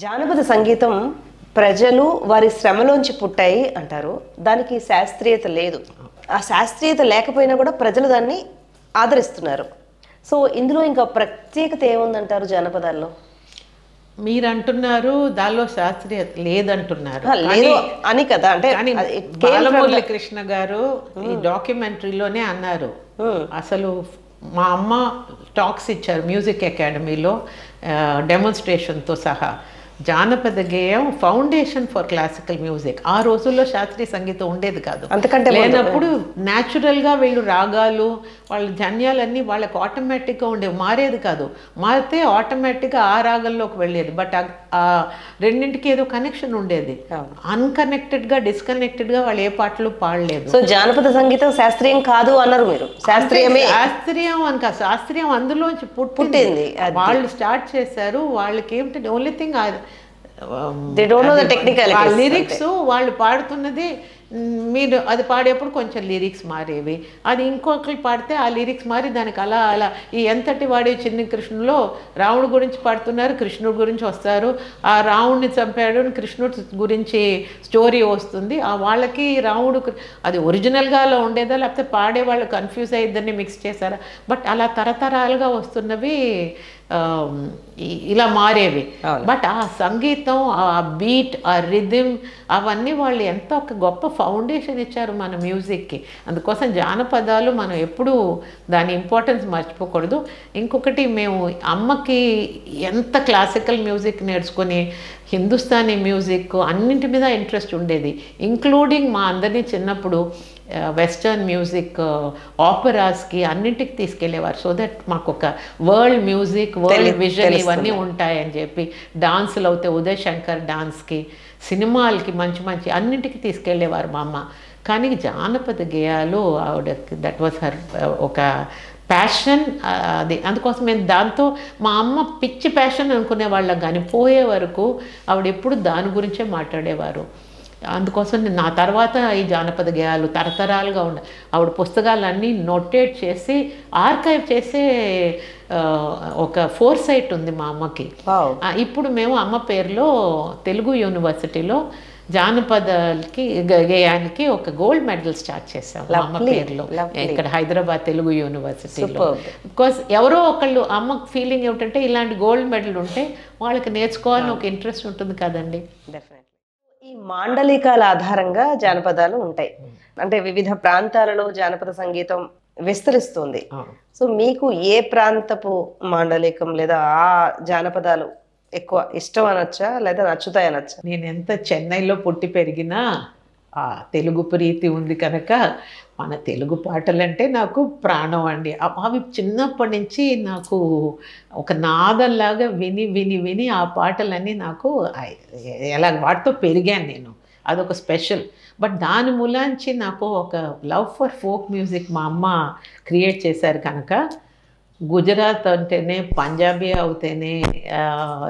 జానపద సంగీతం ప్రజలు వారి శ్రమలోంచి పుట్టాయి అంటారు. దానికి శాస్త్రీయత లేదు. ఆ శాస్త్రీయత లేకపోయినా కూడా ప్రజలు దాన్ని ఆదరిస్తున్నారు. సో ఇందులో ఇంకా ప్రత్యేకత ఏముందంటారు జానపదాల్లో? మీరు అంటున్నారు దానిలో శాస్త్రీయత లేదంటున్నారు. లేదు అని కదా, అంటే బాలమురళి కృష్ణ గారు ఈ డాక్యుమెంటరీలోనే అన్నారు. అసలు మా అమ్మ టాక్స్ ఇచ్చారు మ్యూజిక్ అకాడమీలో డెమోన్స్ట్రేషన్తో సహా. జానపద గేయం ఫౌండేషన్ ఫర్ క్లాసికల్ మ్యూజిక్. ఆ రోజుల్లో శాస్త్రీయ సంగీతం ఉండేది కాదు. అంతకంటే లేనప్పుడు న్యాచురల్గా వీళ్ళు రాగాలు వాళ్ళ జన్యాలన్నీ వాళ్ళకి ఆటోమేటిక్గా ఉండేవి, మారేది కాదు. మారితే ఆటోమేటిక్గా ఆ రాగంలోకి వెళ్ళేది. బట్ ఆ రెండింటికి ఏదో కనెక్షన్ ఉండేది. అన్కనెక్టెడ్గా డిస్కనెక్టెడ్గా వాళ్ళు ఏ పాటలు పాడలేదు. సో జానపద సంగీతం శాస్త్రీయం కాదు అన్నారు మీరు. శాస్త్రీయమే. శాస్త్రీయం అని కాదు, శాస్త్రీయం అందులోంచి పుట్టింది. వాళ్ళు స్టార్ట్ చేశారు. వాళ్ళకి ఏమిటి ఓన్లీ థింగ్ లిరిక్స్ వాళ్ళు పాడుతున్నది. మీరు అది పాడేప్పుడు కొంచెం లిరిక్స్ మారేవి, అది ఇంకొకరు పాడితే ఆ లిరిక్స్ మారి దానికి అలా అలా ఈ ఎంతటి వాడే చిన్ని కృష్ణులో రావణుడు గురించి పాడుతున్నారు, కృష్ణుడి గురించి వస్తారు. ఆ రావణుడిని చంపాడు, కృష్ణుడి గురించి స్టోరీ వస్తుంది. ఆ వాళ్ళకి రావణుడు అది ఒరిజినల్గా అలా ఉండేదా లేకపోతే పాడే వాళ్ళు కన్ఫ్యూజ్ అయ్యిద్దరిని మిక్స్ చేశారా? బట్ అలా తరతరాలుగా వస్తున్నవి ఇలా మారేవి. బట్ ఆ సంగీతం, ఆ బీట్, ఆ రిథమ్ అవన్నీ వాళ్ళు ఎంత ఒక గొప్ప ఫౌండేషన్ ఇచ్చారు మన మ్యూజిక్కి. అందుకోసం జానపదాలు మనం ఎప్పుడూ దాని ఇంపార్టెన్స్ మర్చిపోకూడదు. ఇంకొకటి, మేము అమ్మకి ఎంత క్లాసికల్ మ్యూజిక్ నేర్చుకొని హిందుస్థానీ మ్యూజిక్ అన్నింటి మీద ఇంట్రెస్ట్ ఉండేది. ఇంక్లూడింగ్ మా అందరినీ చిన్నప్పుడు వెస్టర్న్ మ్యూజిక్, ఆపరాస్కి అన్నింటికి తీసుకెళ్ళేవారు. సో దట్ మాకు ఒక వరల్డ్ మ్యూజిక్, వరల్డ్ విజన్ ఇవన్నీ ఉంటాయని చెప్పి. డాన్సులు అవుతే ఉదయ్ శంకర్ డాన్స్కి, సినిమాలకి మంచి మంచి అన్నింటికి తీసుకెళ్ళేవారు మా అమ్మ. కానీ జానపద గేయాలు ఆవిడకి దట్ వాజ్ హర్ ఒక ప్యాషన్. అది అందుకోసం మేము దాంతో మా అమ్మ పిచ్చి ప్యాషన్ అనుకునేవాళ్ళం, కానీ పోయే వరకు ఆవిడ ఎప్పుడు దాని గురించే మాట్లాడేవారు. అందుకోసం నా తర్వాత ఈ జానపద గేయాలు తరతరాలుగా ఆవిడ పుస్తకాలన్నీ నోటేట్ చేసి ఆర్కైవ్ చేసే ఒక ఫోర్సైట్ ఉంది మా అమ్మకి. ఇప్పుడు మేము అమ్మ పేరులో తెలుగు యూనివర్సిటీలో జానపదకి గేయానికి ఒక గోల్డ్ మెడల్ స్టార్ట్ చేసాం అమ్మ పేరులో, ఇక్కడ హైదరాబాద్ తెలుగు యూనివర్సిటీలో. బికాస్ ఎవరో ఒకళ్ళు అమ్మకు ఫీలింగ్ ఏమిటంటే ఇలాంటి గోల్డ్ మెడల్ ఉంటే వాళ్ళకి నేర్చుకోవాలని ఒక ఇంట్రెస్ట్ ఉంటుంది కదండి. ఈ మాండలికాల ఆధారంగా జానపదాలు ఉంటాయి. అంటే వివిధ ప్రాంతాలలో జానపద సంగీతం విస్తరిస్తుంది. సో మీకు ఏ ప్రాంతపు మాండలికం లేదా ఆ జానపదాలు ఎక్కువ ఇష్టం అనొచ్చా లేదా నచ్చుతాయి అనొచ్చా? నేను ఎంత చెన్నైలో పుట్టి పెరిగినా ఆ తెలుగు ప్రీతి ఉంది కనుక మన తెలుగు పాటలంటే నాకు ప్రాణం అండి. అవి చిన్నప్పటి నుంచి నాకు ఒక నాదంలాగా విని విని విని ఆ పాటలన్నీ నాకు ఎలా వాటితో పెరిగాను నేను. అదొక స్పెషల్. బట్ దాని మూలాంచి నాకు ఒక లవ్ ఫర్ ఫోక్ మ్యూజిక్ మా అమ్మ క్రియేట్ చేశారు కనుక గుజరాత్ అంటేనే, పంజాబీ అవుతేనే,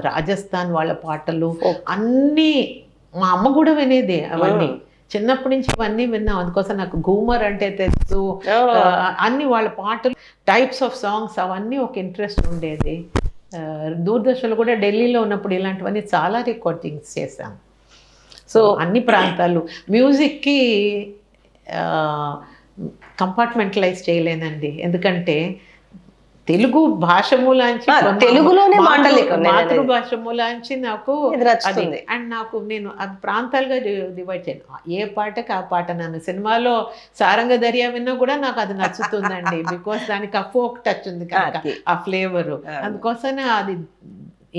రాజస్థాన్ వాళ్ళ పాటలు అన్నీ మా అమ్మ కూడా వినేది. అవన్నీ చిన్నప్పటి నుంచి ఇవన్నీ విన్నాం. అందుకోసం నాకు ఘూమర్ అంటే తెలుసు, అన్ని వాళ్ళ పాటలు, టైప్స్ ఆఫ్ సాంగ్స్ అవన్నీ ఒక ఇంట్రెస్ట్ ఉండేది. దూరదర్శన్లో కూడా ఢిల్లీలో ఉన్నప్పుడు ఇలాంటివన్నీ చాలా రికార్డింగ్స్ చేశాం. సో అన్ని ప్రాంతాలు మ్యూజిక్కి కంపార్ట్మెంటలైజ్ చేయలేనండి. ఎందుకంటే తెలుగు భాష మూలాంచి, తెలుగులోనే మాతృభాష మూలాంచి నాకు అది. అండ్ నాకు నేను అది ప్రాంతాలుగా డివైడ్ చేయను. ఏ పాటకి ఆ పాట. నన్ను సినిమాలో సారంగ దర్యా విన్నా కూడా నాకు అది నచ్చుతుందండి. బికాస్ దానికి ఆ ఫోక్ టచ్ ఉంది కనుక, ఆ ఫ్లేవరు. అందుకోసమే అది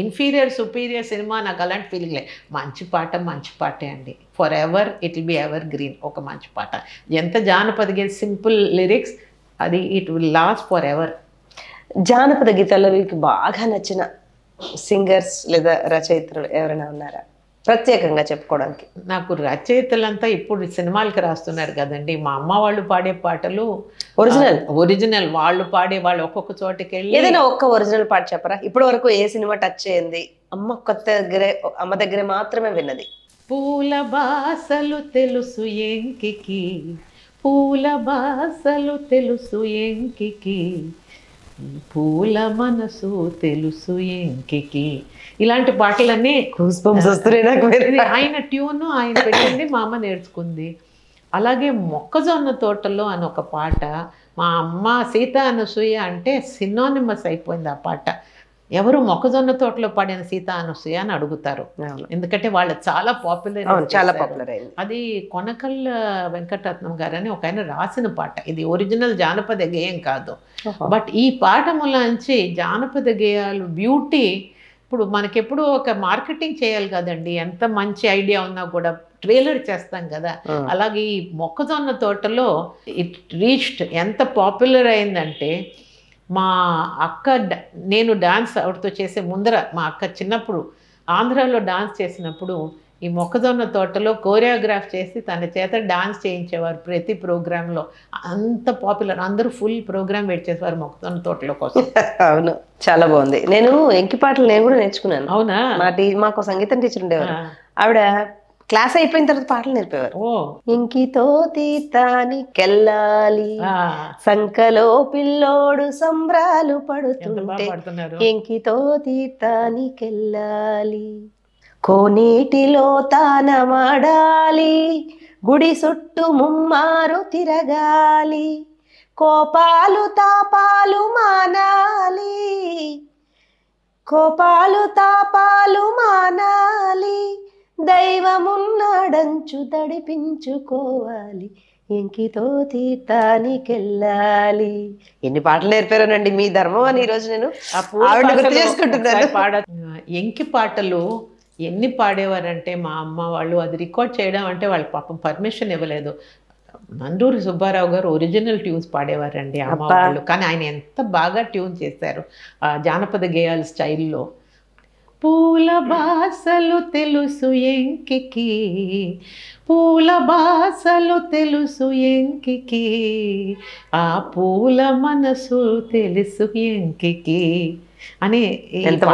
ఇన్ఫీరియర్ సుపీరియర్ సినిమా నాకు అలాంటి ఫీలింగ్ లేదు. మంచి పాట మంచి పాటే అండి. For ever it will be ever green. ఒక మంచి పాట ఎంత జానపద సింపుల్ లిరిక్స్, అది it will last for ever. జానపద గీతాల్లో మీకు బాగా నచ్చిన సింగర్స్ లేదా రచయితలు ఎవరైనా ఉన్నారా ప్రత్యేకంగా చెప్పుకోవడానికి? నాకు రచయితలంతా ఇప్పుడు సినిమాలకి రాస్తున్నారు కదండి. మా అమ్మ వాళ్ళు పాడే పాటలు ఒరిజినల్ వాళ్ళు పాడే వాళ్ళు ఒక్కొక్క చోటకి వెళ్ళి. ఏదైనా ఒక్క ఒరిజినల్ పాట చెప్పరా? ఇప్పటి వరకు ఏ సినిమా టచ్ చేయండి అమ్మ దగ్గరే మాత్రమే విన్నది? పూల బాసలు తెలుసు ఎంకికి, పూల బాసలు తెలుసు ఎంకికి, పూల మనసు తెలుసు ఎంకికి, ఇలాంటి పాటలన్నీ గూస్ బంప్స్ వస్తున్నాయి నాకు. ఇది ఆయన ట్యూన్ ఆయన పెట్టింది, మా అమ్మ నేర్చుకుంది. అలాగే మొక్కజొన్న తోటలో అని ఒక పాట, మా అమ్మ సీత అనసూయ అంటే సినోనిమస్ అయిపోయింది ఆ పాట. ఎవరు మొక్కజొన్న తోటలో పాడిన సీత అనసూయ అని అడుగుతారు, ఎందుకంటే వాళ్ళు చాలా పాపులర్, చాలా పాపులర్ అయింది. అది కొనకళ్ళ వెంకటరత్నం గారు అని ఒక ఆయన రాసిన పాట. ఇది ఒరిజినల్ జానపద గేయం కాదు, బట్ ఈ పాఠములోంచి జానపద గేయాలు బ్యూటీ. ఇప్పుడు మనకెప్పుడు ఒక మార్కెటింగ్ చేయాలి కదండి, ఎంత మంచి ఐడియా ఉన్నా కూడా ట్రైలర్ చేస్తాం కదా. అలాగే ఈ మొక్కజొన్న తోటలో ఇట్ రీచ్డ్ ఎంత పాపులర్ అయిందంటే, మా అక్క నేను డాన్స్ ఆవిడతో చేసే ముందర, మా అక్క చిన్నప్పుడు ఆంధ్రాలో డాన్స్ చేసినప్పుడు ఈ మొక్కజొన్న తోటలో కోరియోగ్రాఫ్ చేసి తన చేత డాన్స్ చేయించేవారు ప్రతి ప్రోగ్రాంలో. అంత పాపులర్, అందరూ ఫుల్ ప్రోగ్రామ్ వెయిట్ చేసేవారు మొక్కజొన్న తోటలో కోసం. అవును, చాలా బాగుంది. నేను ఎంకి పాటలు నేను కూడా నేర్చుకున్నాను. అవునా? మాకు సంగీతం టీచర్ ఉండేవారు, ఆవిడ క్లాస్ అయిపోయిన తర్వాత పాటలు నేర్పేవారు. ఇంకితో తీతానికెళ్ళాలి, సంకలో పిల్లోడు సంబరాలు పడుతుంటే, ఇంకితో తీతానికెళ్ళాలి, కోనేటిలో తానమాడాలి, గుడి చుట్టూ ముమ్మారు తిరగాలి, కోపాలు తాపాలు మానాలి, కోపాలు తాపాలు మానాలి, దైవమున్నాడంచు తడిపించుకోవాలి, ఎంకితో తీర్థానికెళ్ళాలి. ఎన్ని పాటలు నేర్పారోనండి, మీ ధర్మం అని ఈరోజు నేను గుర్తు చేసుకుంటున్నాను. ఎంకి పాటలు ఎన్ని పాడేవారంటే మా అమ్మ వాళ్ళు, అది రికార్డ్ చేయడం అంటే వాళ్ళ పాపం పర్మిషన్ ఇవ్వలేదు. నందూరి సుబ్బారావు గారు ఒరిజినల్ ట్యూన్స్ పాడేవారండి అమ్మ వాళ్ళు, కానీ ఆయన ఎంత బాగా ట్యూన్ చేశారు జానపద గేయాల స్టైల్లో. పూల బాసలు తెలుసు ఎంకికి, పూల బాసలు తెలుసు ఎంకికి, ఆ పూల మనసు తెలుసు ఎంకికి అని ఎంత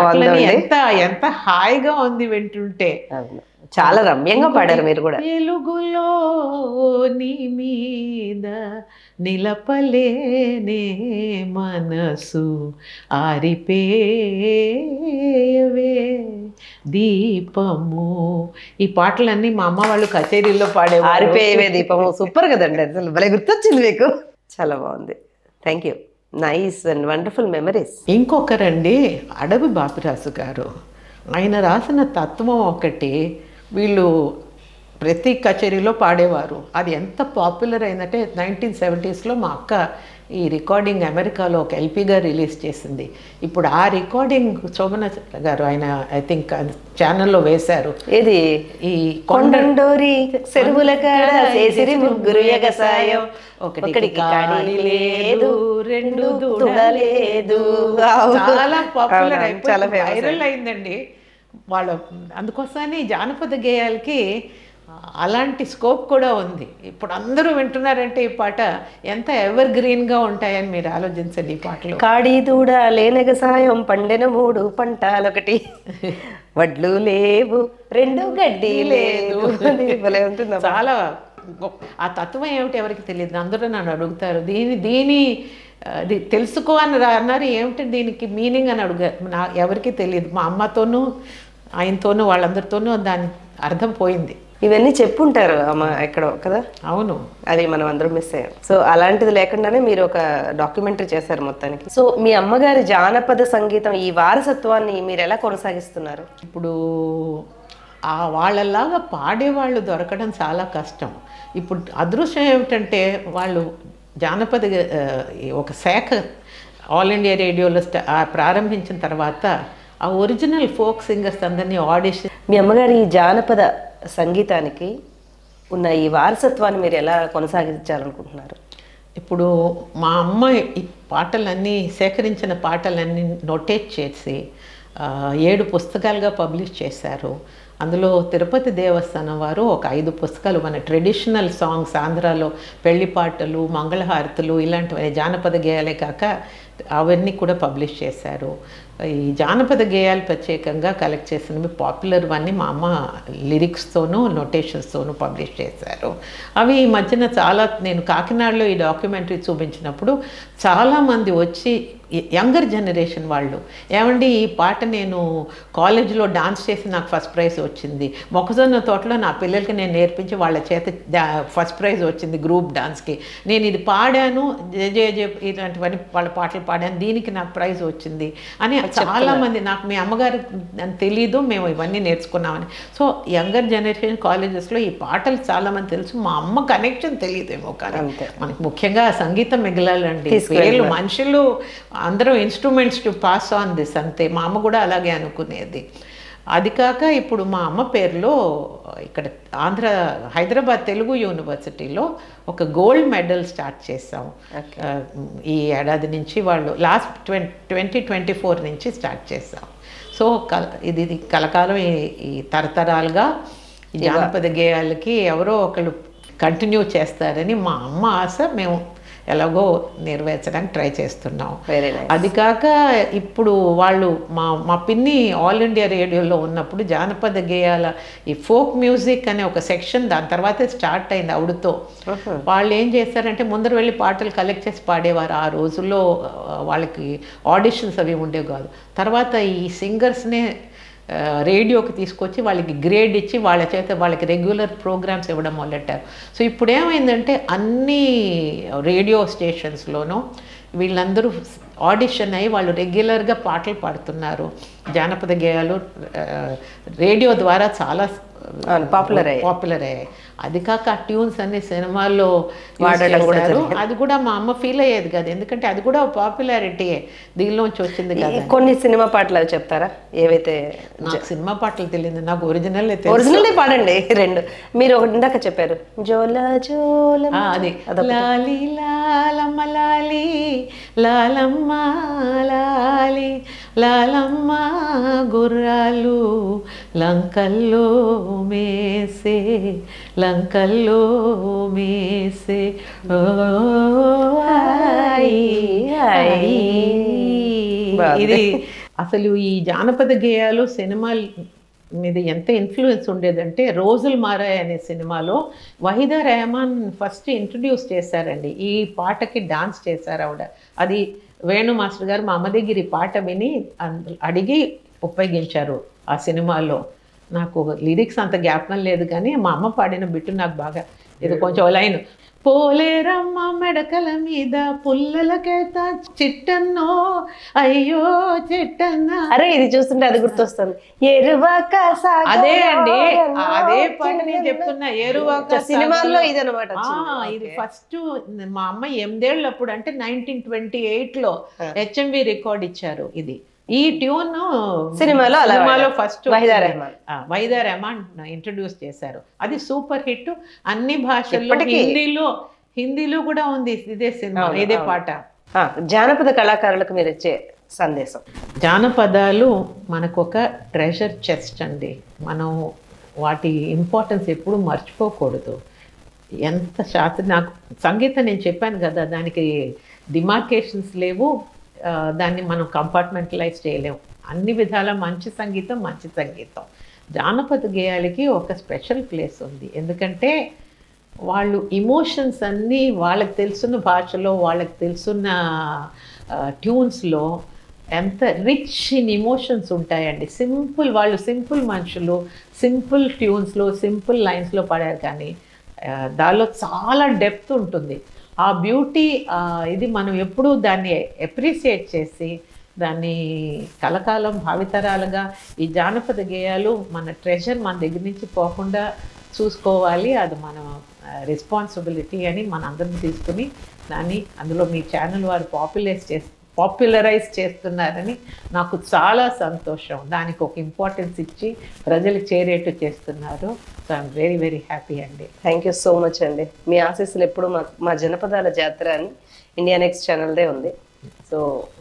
ఎంత హాయిగా ఉంది వింటుంటే. చాలా రమ్యంగా పాడారు మీరు కూడా. వెలుగులో నీ మీద నిలపలేనే మనసు, ఆరిపోయేవే దీపము. ఈ పాటలన్నీ మా అమ్మ వాళ్ళు కచేరీల్లో పాడేవారు. ఆరిపోయేవే దీపము సూపర్ కదండి, అసలు భలే గుర్తొచ్చింది మీకు. చాలా బాగుంది, thank you. Nice and wonderful memories. ఇంకొకరండి అడవి బాపిరాజు గారు, ఆయన రాసిన తత్వం ఒకటి వీళ్ళు ప్రతి కచేరీలో పాడేవారు. అది ఎంత పాపులర్ అయిందంటే 1970sలో మా అక్క ఈ రికార్డింగ్ అమెరికాలో ఒక ఎల్పీగా రిలీజ్ చేసింది. ఇప్పుడు ఆ రికార్డింగ్ శోభన గారు ఆయన ఐ థింక్ ఛానల్లో వేశారు. ఇది ఈ కొండండోరి చెరువుల కాడ చేసిరి ముగ్గురు ఎగసాయం, ఒకటికి కాడి లేదు రెండు దూడలేదు. చాలా పాపులర్ అయిపోయి వైరల్ అయిందండి వాళ్ళ. అందుకోసమని జానపద గేయాలకి అలాంటి స్కోప్ కూడా ఉంది. ఇప్పుడు అందరూ వింటున్నారంటే ఈ పాట ఎంత ఎవర్ గ్రీన్గా ఉంటాయని మీరు ఆలోచించండి. ఈ పాటలు కాడి దూడ లేనగ సాయం పండెన మూడు పంటాలొకటి, వడ్లు లేవు రెండు గడ్డి లేదు. చాలా ఆ తత్వం ఏమిటి ఎవరికి తెలియదు. అందరూ నన్ను అడుగుతారు దీని అది తెలుసుకో అని అన్నారు, ఏమిటి దీనికి మీనింగ్ అని అడుగారు. ఎవరికి తెలియదు. మా అమ్మతోనూ ఆయనతోనూ వాళ్ళందరితోనూ దాని అర్థం పోయింది. ఇవన్నీ చెప్పుంటారు అమ్మ ఎక్కడో కదా. అవును, అది మనం అందరం మిస్ అయ్యాం. సో అలాంటిది లేకుండానే మీరు ఒక డాక్యుమెంటరీ చేశారు మొత్తానికి. సో మీ అమ్మగారి జానపద సంగీతం ఈ వారసత్వాన్ని మీరు ఎలా కొనసాగిస్తున్నారు? ఇప్పుడు వాళ్ళలాగా పాడేవాళ్ళు దొరకడం చాలా కష్టం. ఇప్పుడు అదృష్టం ఏమిటంటే వాళ్ళు జానపద ఒక శాఖ ఆల్ ఇండియా రేడియోలో ప్రారంభించిన తర్వాత ఆ ఒరిజినల్ ఫోక్ సింగర్స్ అందరినీ ఆడిషన్. మీ అమ్మగారి ఈ జానపద సంగీతానికి ఉన్న ఈ వారసత్వాన్ని మీరు ఎలా కొనసాగించాలనుకుంటున్నారు? ఇప్పుడు మా అమ్మ ఈ పాటలన్నీ సేకరించిన పాటలన్నీ నోటేట్ చేసి 7 పుస్తకాలుగా పబ్లిష్ చేశారు. అందులో తిరుపతి దేవస్థానం వారు ఒక 5 పుస్తకాలు మన ట్రెడిషనల్ సాంగ్స్, ఆంధ్రాలో పెళ్లి పాటలు, మంగళహారతులు ఇలాంటివి జానపద గేయాలే కాక అవన్నీ కూడా పబ్లిష్ చేశారు. ఈ జానపద గేయాలు ప్రత్యేకంగా కలెక్ట్ చేసినవి పాపులర్ అన్నీ మా అమ్మ లిరిక్స్తోనూ నోటేషన్స్తోనూ పబ్లిష్ చేశారు. అవి ఈ మధ్యన చాలా, నేను కాకినాడలో ఈ డాక్యుమెంటరీ చూపించినప్పుడు చాలామంది వచ్చి యంగర్ జనరేషన్ వాళ్ళు, ఏమండి ఈ పాట నేను కాలేజీలో డాన్స్ చేసి నాకు ఫస్ట్ ప్రైజ్ వచ్చింది, మొక్కజొన్న తోటలో నా పిల్లలకి నేను నేర్పించి వాళ్ళ చేత ఫస్ట్ ప్రైజ్ వచ్చింది గ్రూప్ డాన్స్కి, నేను ఇది పాడాను జే ఇలాంటివన్నీ వాళ్ళ పాటలు పాడాను దీనికి నాకు ప్రైజ్ వచ్చింది అని చాలామంది, నాకు మీ అమ్మగారు తెలీదు మేము ఇవన్నీ నేర్చుకున్నామని. సో యంగర్ జనరేషన్ కాలేజెస్లో ఈ పాటలు చాలామంది తెలుసు, మా అమ్మ కనెక్షన్ తెలియదేమో, కానీ మనకి ముఖ్యంగా సంగీతం మిగలాలండి, పేర్లు మనుషులు అందరూ instruments to pass on this అంతే. మా అమ్మ కూడా అలాగే అనుకునేది. అది కాక ఇప్పుడు మా అమ్మ పేరులో ఇక్కడ హైదరాబాద్ తెలుగు యూనివర్సిటీలో ఒక గోల్డ్ మెడల్ స్టార్ట్ చేసాం ఈ ఏడాది నుంచి, వాళ్ళు లాస్ట్ 2024 నుంచి స్టార్ట్ చేసాం. సో ఇది కలకాలం ఈ తరతరాలుగా ఈ జానపద గేయాలకి ఎవరో ఒకళ్ళు కంటిన్యూ చేస్తారని మా అమ్మ ఆశ, మేము ఎలాగో నెరవేర్చడానికి ట్రై చేస్తున్నాం. అది కాక ఇప్పుడు వాళ్ళు మా పిన్ని ఆల్ ఇండియా రేడియోలో ఉన్నప్పుడు జానపద గేయాల ఈ ఫోక్ మ్యూజిక్ అనే ఒక సెక్షన్ దాని తర్వాతే స్టార్ట్ అయింది ఆవిడతో. వాళ్ళు ఏం చేస్తారంటే ముందర వెళ్ళి పాటలు కలెక్ట్ చేసి పాడేవారు. ఆ రోజుల్లో వాళ్ళకి ఆడిషన్స్ అవి ఉండేవి కాదు. తర్వాత ఈ సింగర్స్నే రేడియోకి తీసుకొచ్చి వాళ్ళకి గ్రేడ్ ఇచ్చి వాళ్ళ చేత వాళ్ళకి రెగ్యులర్ ప్రోగ్రామ్స్ ఇవ్వడం మొదలెట్టారు. సో ఇప్పుడు ఏమైందంటే అన్ని రేడియో స్టేషన్స్లోనూ వీళ్ళందరూ ఆడిషన్ అయ్యి వాళ్ళు రెగ్యులర్గా పాటలు పాడుతున్నారు. జానపద గేయాలు రేడియో ద్వారా చాలా పాపులర్ అయ్యాయి. అది కాక ఆ ట్యూన్స్ అన్ని సినిమాల్లో వాడడం కూడా, అది కూడా మా అమ్మ ఫీల్ అయ్యేది కదా, ఎందుకంటే అది కూడా పాపులారిటీయే, దీనిలోంచి వచ్చింది కదా. కొన్ని సినిమా పాటలు అవి చెప్తారా? ఏవైతే నాకు సినిమా పాటలు తెలియదు, నాకు ఒరిజినల్ పాడండి రెండు. మీరు ఇందాక చెప్పారు జోలా జోల, అది లాలి లాలమ్మ లాలి లాలమ్మ లాలి లాలమ్మ గుర్రాలు లంకల్లో మేసే లంకల్లో మేసే ఇది అసలు ఈ జానపద గేయాలు సినిమాల మీద ఎంత ఇన్ఫ్లుయెన్స్ ఉండేదంటే రోజులు మారాయి అనే సినిమాలో వహీదా రెహమాన్ ఫస్ట్ ఇంట్రడ్యూస్ చేశారండి. ఈ పాటకి డాన్స్ చేశారు ఆవిడ. అది వేణు మాస్టర్ గారు మా అమ్మ దగ్గర ఈ పాట విని అడిగి ఉపయోగించారు ఆ సినిమాలో. నాకు లిరిక్స్ అంత జ్ఞాపకం లేదు కానీ మా అమ్మ పాడిన బిట్టు నాకు బాగా, ఇది కొంచెం లైన్, పోలేరమ్మ మెడకల మీద పుల్లలకేత చిట్టన్నో అయ్యో చిట్టన్న. అరే ఇది చూస్తుంటే అది గుర్తొస్తుంది, ఎరువాక. అదే అండి, అదే పాట నేను చెప్తున్నా, ఎరువాక సినిమాల్లో ఇది అనమాట. ఇది ఫస్ట్ మా అమ్మ 8 ఏళ్ళప్పుడు అంటే 1928లో HMV రికార్డ్ ఇచ్చారు. ఇది ఈ ట్యూన్ సినిమాలో ఫస్ట్ వహీదా రెహమాన్ ఇంట్రడ్యూస్ చేశారు. అది సూపర్ హిట్ అన్ని భాషల్లో, హిందీలో కూడా ఉంది ఇదే సినిమా, ఇదే పాట. జానపద కళాకారులకు మీరు ఇచ్చే సందేశం? జానపదాలు మనకు ఒక ట్రెజర్ చెస్ట్ అండి, మనం వాటి ఇంపార్టెన్స్ ఎప్పుడు మర్చిపోకూడదు. ఎంత నాకు సంగీతం నేను చెప్పాను కదా, దానికి డిమార్కేషన్స్ లేవు, దాన్ని మనం కంపార్ట్మెంటలైజ్ చేయలేము. అన్ని విధాల మంచి సంగీతం. జానపద గేయాలకి ఒక స్పెషల్ ప్లేస్ ఉంది, ఎందుకంటే వాళ్ళు ఇమోషన్స్ అన్నీ వాళ్ళకి తెలుసున్న భాషలో, వాళ్ళకి తెలుసున్న ట్యూన్స్లో ఎంత రిచ్ ఇన్ ఇమోషన్స్ ఉంటాయండి. వాళ్ళు సింపుల్ మనుషులు, సింపుల్ ట్యూన్స్లో, సింపుల్ లైన్స్లో పాడారు, కానీ దానిలో చాలా డెప్త్ ఉంటుంది. ఆ బ్యూటీ ఇది మనం ఎప్పుడూ దాన్ని అప్రిషియేట్ చేసి దాన్ని కలకాలం భావితరాలుగా ఈ జానపద గేయాలు మన ట్రెజర్ మన దగ్గర నుంచి పోకుండా చూసుకోవాలి. అది మన రెస్పాన్సిబిలిటీ అని మన అందరం తీసుకుని దాన్ని అందులో మీ ఛానల్ వారు పాపులరైజ్ చేస్తున్నారని నాకు చాలా సంతోషం. దానికి ఒక ఇంపార్టెన్స్ ఇచ్చి ప్రజలకు చేరేట్టు చేస్తున్నారు. So I'm very very happy అండి. థ్యాంక్ యూ సో మచ్ అండి. మీ ఆశీస్సులు ఎప్పుడు మా జనపదాల జాతర అని ఇండియా నెక్స్ట్ ఛానల్దే ఉంది. సో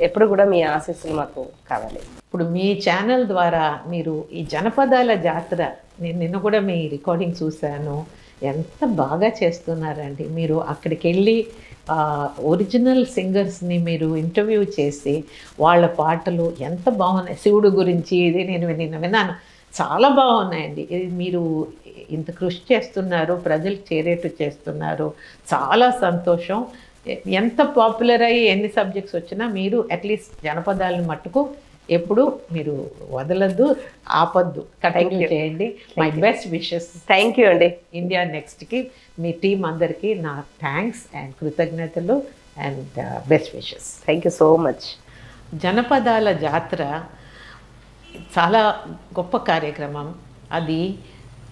ఎప్పుడు కూడా మీ ఆశీస్సులు మాకు కావాలి. ఇప్పుడు మీ ఛానల్ ద్వారా మీరు ఈ జనపదాల జాతర, నేను నిన్న కూడా మీ రికార్డింగ్ చూశాను, ఎంత బాగా చేస్తున్నారండి. మీరు అక్కడికి వెళ్ళి ఒరిజినల్ సింగర్స్ని మీరు ఇంటర్వ్యూ చేసి వాళ్ళ పాటలు ఎంత బాగున్నాయి, శివుడు గురించి ఇది నేను విన్నాను, చాలా బాగున్నాయండి. ఇది మీరు ఇంత కృషి చేస్తున్నారు, ప్రజలకు చేరేట్టు చేస్తున్నారు, చాలా సంతోషం. ఎంత పాపులర్ అయ్యి ఎన్ని సబ్జెక్ట్స్ వచ్చినా మీరు అట్లీస్ట్ జనపదాలను మట్టుకు ఎప్పుడు మీరు వదలద్దు, ఆపద్దు, కంటిన్యూ చేయండి. My best wishes. Thank you అండి. ఇండియా నెక్స్ట్కి మీ టీం అందరికీ నా థ్యాంక్స్ అండ్ కృతజ్ఞతలు and best wishes. Thank you so much. జనపదాల జాతర చాలా గొప్ప కార్యక్రమం. అది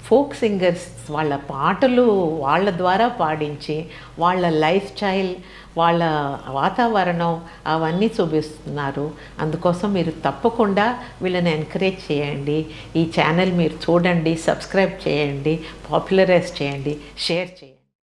ఫోక్ సింగర్స్ వాళ్ళ పాటలు వాళ్ళ ద్వారా పాడించి వాళ్ళ లైఫ్ స్టైల్, వాళ్ళ వాతావరణం అవన్నీ చూపిస్తున్నారు. అందుకోసం మీరు తప్పకుండా వీళ్ళని ఎంకరేజ్ చేయండి. ఈ ఛానల్ మీరు చూడండి, సబ్స్క్రైబ్ చేయండి, పాపులరైజ్ చేయండి, షేర్ చేయండి.